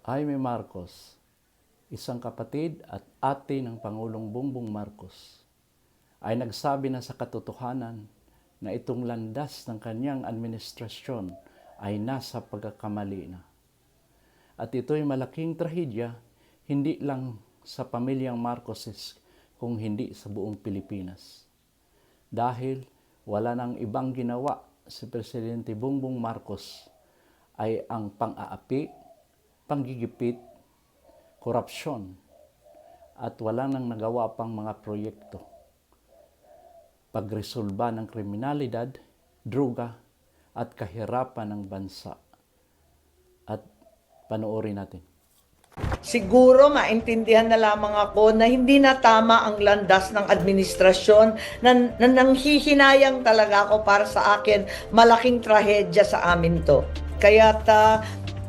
Jaime Marcos, isang kapatid at ate ng Pangulong Bongbong Marcos, ay nagsabi na sa katotohanan na itong landas ng kanyang administrasyon ay nasa pagkakamali na. At ito'y malaking trahedya, hindi lang sa pamilyang Marcoses, kung hindi sa buong Pilipinas. Dahil wala nang ibang ginawa si Presidente Bongbong Marcos ay ang pang-aapi, panggigipit, korupsyon, at wala nang nagawa pang mga proyekto. Pagresolba ng kriminalidad, droga, at kahirapan ng bansa. At panoorin natin. Siguro maintindihan na lamang ako na hindi na tama ang landas ng administrasyon na nanghihinayang talaga ako para sa akin. Malaking trahedya sa amin to. Kaya't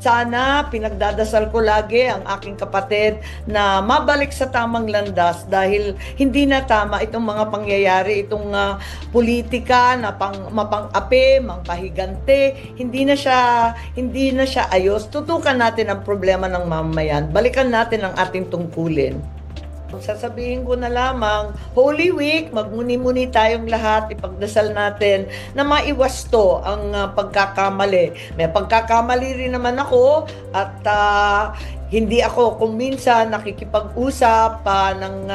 sana pinagdadasal ko lagi ang aking kapatid na mabalik sa tamang landas dahil hindi na tama itong mga pangyayari, itong politika na mapang-api, mangpahigante, hindi na siya ayos. Tutukan natin ang problema ng mamamayan. Balikan natin ang ating tungkulin. Sasabihin ko na lamang, Holy Week, magmuni-muni tayong lahat, ipagdasal natin na maiwasto ang pagkakamali. May pagkakamali rin naman ako at hindi ako kung minsan nakikipag-usap ng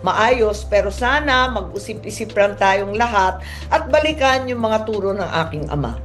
maayos, pero sana mag-usip-isip lang tayong lahat at balikan yung mga turo ng aking ama.